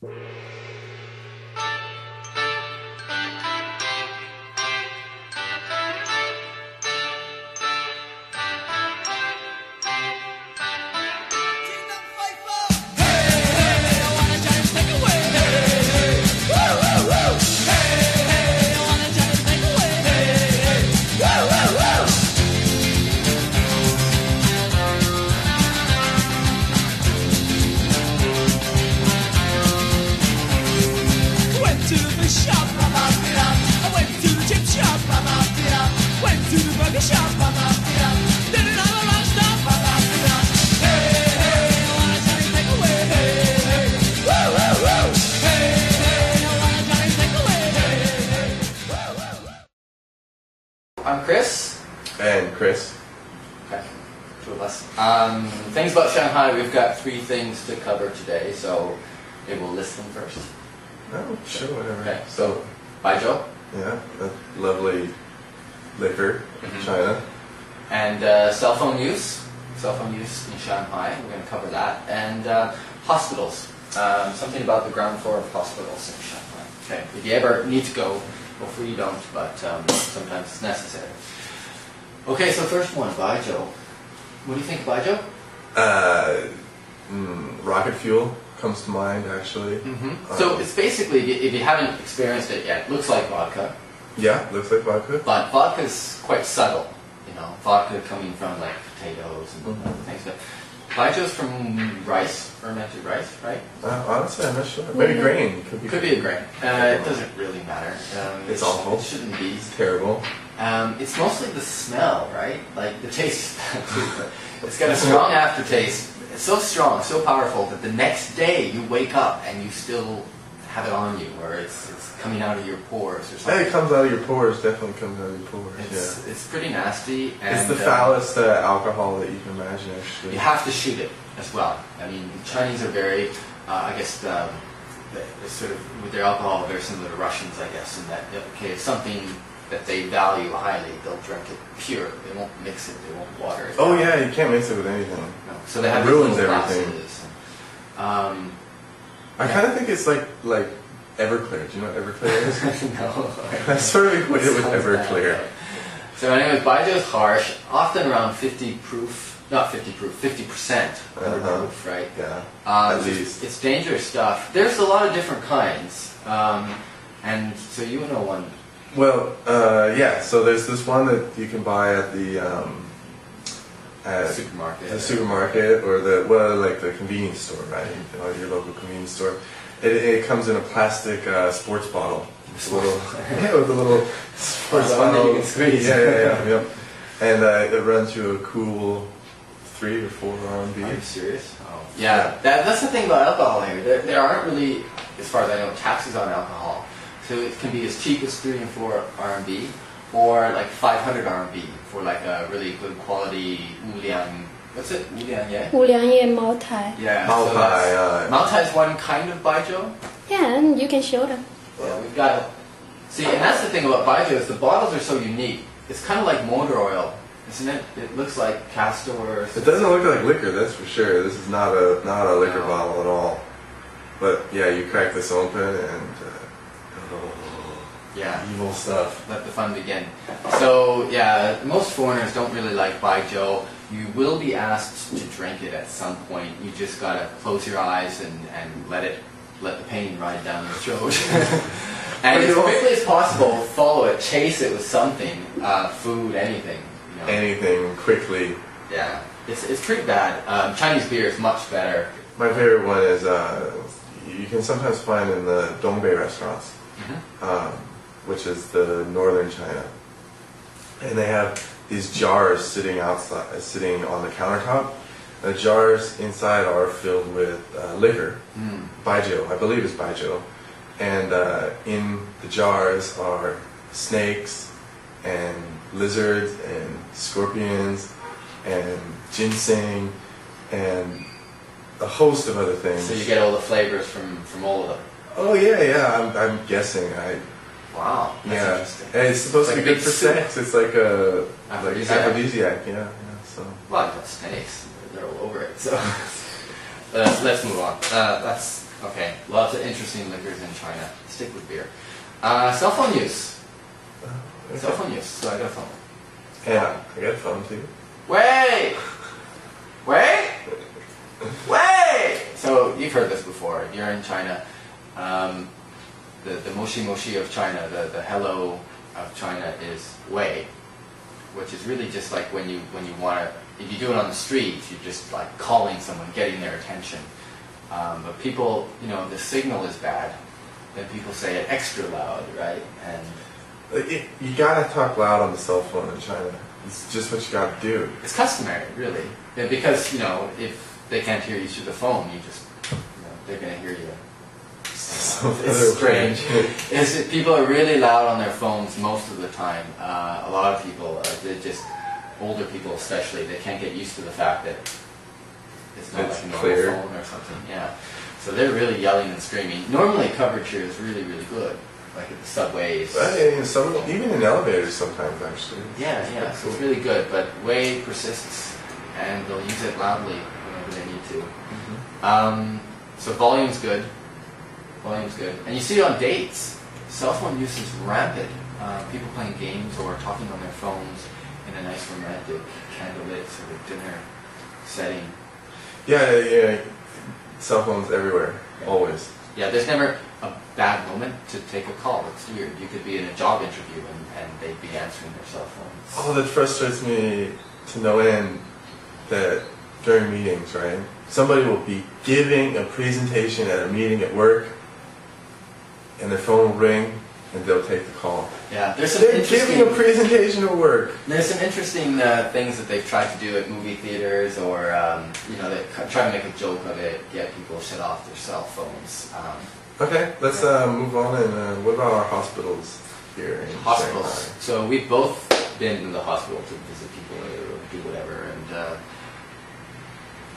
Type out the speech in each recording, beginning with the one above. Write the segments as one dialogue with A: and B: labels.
A: I'm Kris.
B: And Kris.
A: Okay, two of us. Things about Shanghai, we've got 3 things to cover today, so maybe we'll list them first.
B: Oh, sure, whatever.
A: Okay, so Baijiu.
B: Yeah, that lovely liquor in China.
A: And cell phone use in Shanghai, we're going to cover that. And hospitals, something about the ground floor of hospitals in Shanghai. Okay, if you ever need to go, hopefully you don't, but sometimes it's necessary. Okay, so first one, Baijiu. What do you think of Baijiu?
B: Rocket fuel comes to mind, actually.
A: So it's basically, if you haven't experienced it yet, it looks like vodka.
B: Yeah, looks like vodka.
A: But vodka's quite subtle, you know. Vodka coming from like potatoes and other things. But Baijiu's from rice, fermented rice, right?
B: Honestly, I'm not sure. Maybe grain.
A: Could be a grain. It doesn't really matter.
B: It's awful.
A: It shouldn't be.
B: It's terrible.
A: It's mostly the smell, right? Like the taste. It's got a strong aftertaste. It's so strong, so powerful that the next day you wake up and you still have it on you, or it's coming out of your pores or something.
B: Yeah, it comes out of your pores. Definitely comes out of your pores.
A: It's pretty nasty. And,
B: it's the foulest alcohol that you can imagine, actually.
A: You have to shoot it as well. I mean, the Chinese are very, I guess, they're sort of, with their alcohol, very similar to Russians, I guess, in that, okay, if something that they value highly, they'll drink it pure. They won't mix it, they won't water it.
B: Oh yeah, you can't mix it with anything.
A: No. So they have
B: it ruins
A: little
B: everything.
A: glasses.
B: I kind of think it's like Everclear. Do you know what Everclear is?
A: No.
B: That's sort of equate it with Everclear.
A: So anyways, Baijiu is harsh, often around 50 proof, not 50 proof, 50% proof, right?
B: Yeah, at least.
A: It's dangerous stuff. There's a lot of different kinds, and so you know one.
B: Well, yeah. So there's this one that you can buy at the supermarket, or like the convenience store, right? You know, your local convenience store. It comes in a plastic sports bottle. With a little sports bottle.
A: That you can squeeze.
B: Yeah. And it runs you a cool 3 or 4 RMB.
A: Are you serious? Oh. Yeah, that's the thing about alcohol here. There aren't really, as far as I know, taxes on alcohol. So it can be as cheap as 3 and 4 RMB, or like 500 RMB for like a really good quality wuliang. What's it? Wuliang
C: Wuliang Mao Tai.
A: Yeah.
B: Mao
A: Tai is one kind of Baijiu.
C: Yeah, and you can show them.
A: Yeah, we've got it. See, and that's the thing about Baijiu is the bottles are so unique. It's kind of like motor oil, isn't it? It looks like castor oil.
B: It doesn't look like liquor, that's for sure. This is not a liquor bottle at all. But yeah, you crack this open and
A: yeah,
B: evil stuff.
A: Let the fun begin. So yeah, most foreigners don't really like Baijiu. You will be asked to drink it at some point. You just gotta close your eyes and let the pain ride down your throat. And as quickly as possible, follow it, chase it with something, food, anything. You know.
B: Anything, quickly.
A: Yeah, it's pretty bad. Chinese beer is much better.
B: My favorite one is you can sometimes find in the Dongbei restaurants, which is the northern China, and they have these jars sitting on the countertop. The jars inside are filled with liquor, Baijiu, I believe it's Baijiu, and in the jars are snakes and lizards and scorpions and ginseng and a host of other things.
A: So you get all the flavors from all of them.
B: Oh yeah. I'm guessing.
A: Wow, that's interesting.
B: And it's supposed to be good for sex. It's like a
A: aphrodisiac.
B: Yeah. So.
A: Well, I've got snakes. They're all over it. So let's move on. That's Okay, lots of interesting liquors in China. Stick with beer. Cell phone use.
B: Okay.
A: Cell phone use. So I got a phone.
B: Yeah, I got a phone too.
A: Wait! Wait! Wait! So you've heard this before. If you're in China, the moshi moshi of China, the hello of China is wei, which is really just like when you want to, if you do it on the street, you're just like calling someone, getting their attention. But people, the signal is bad, then people say it extra loud, right? And
B: You gotta talk loud on the cell phone in China. It's just what you gotta do.
A: it's customary, really, because if they can't hear you through the phone, they're going to hear you. It's strange. People are really loud on their phones most of the time. A lot of people, they're just older people especially, they can't get used to the fact that it's not like a normal
B: clear
A: phone or something. Yeah, so they're really yelling and screaming. Normally, coverage here is really, really good, like at the subways.
B: Even in elevators sometimes, actually.
A: Yeah. So it's really good, but way persists, and they'll use it loudly whenever they need to. So volume's good. Volume's good. And you see it on dates. Cell phone use is rampant. People playing games or talking on their phones in a nice romantic candlelit sort of dinner setting.
B: Yeah. Cell phones everywhere, always.
A: Yeah, there's never a bad moment to take a call. It's weird. You could be in a job interview and they'd be answering their cell phones.
B: Oh, that frustrates me to no end that during meetings, right? Somebody will be giving a presentation at a meeting at work and their phone will ring and they'll take the call.
A: Yeah, they're
B: giving a presentation at work.
A: There's some interesting things that they've tried to do at movie theaters, or they try to make a joke of it, get people to shut off their cell phones.
B: Okay, let's move on. And what about our hospitals here in
A: Hospitals.
B: Shanghai?
A: So we've both been to the hospital to visit people or do whatever, and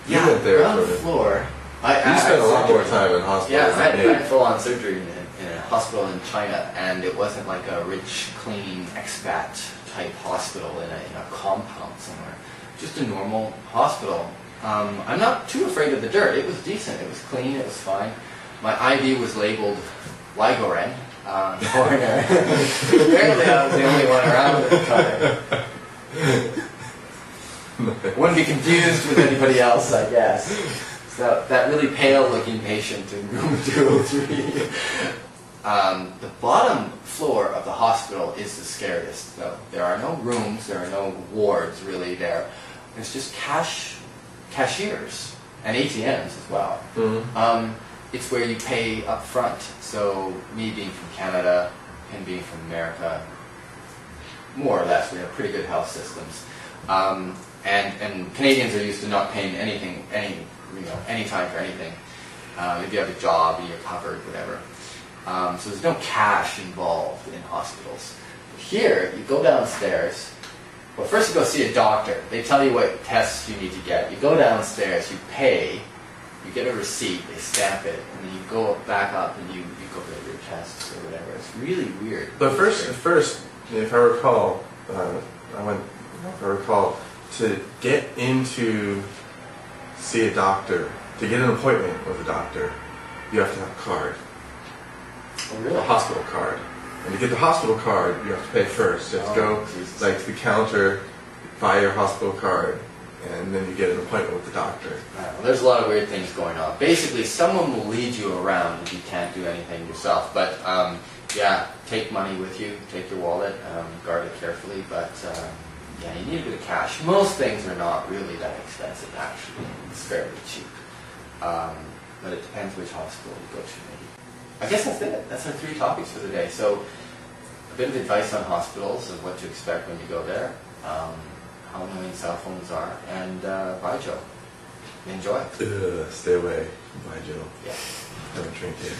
B: You went there
A: on the
B: for
A: floor.
B: You spent a lot more time in hospitals.
A: Yeah, I
B: than me.
A: had full-on surgery in a hospital in China, and it wasn't like a rich, clean expat type hospital in a compound somewhere. Just a normal hospital. I'm not too afraid of the dirt. It was decent. It was clean. It was fine. My IV was labeled Ligoren, foreigner. Apparently, I was the only one around at the time. Wouldn't be confused with anybody else, I guess. So that really pale-looking patient in room 203. The bottom floor of the hospital is the scariest, though. There are no rooms, there are no wards really there. There's just cashiers and ATMs as well.
B: Mm-hmm.
A: It's where you pay up front. So me being from Canada, him being from America, more or less, we have pretty good health systems. And Canadians are used to not paying anything, any time for anything. If you have a job and you're covered, whatever. So there's no cash involved in hospitals. Here, you go downstairs. Well, first you go see a doctor. They tell you what tests you need to get. You go downstairs, you pay, you get a receipt, they stamp it, and then you go back up and you go get your tests or whatever. It's really weird.
B: But first, if I recall, to get into see a doctor, to get an appointment with a doctor, you have to have a card.
A: Oh, really?
B: A hospital card. And to get the hospital card, you have to pay first. You have to go to the counter, buy your hospital card, and then you get an appointment with the doctor.
A: Well, there's a lot of weird things going on. Basically, someone will lead you around if you can't do anything yourself. But take money with you, take your wallet, guard it carefully. But you need a bit of cash. Most things are not really that expensive, actually. It's fairly cheap. But it depends which hospital you go to, maybe. I guess that's it. That's our 3 topics for the day. So, a bit of advice on hospitals and what to expect when you go there, how annoying cell phones are, and Baijiu. Enjoy.
B: Stay away from Baijiu.
A: Yeah.
B: Don't drink it.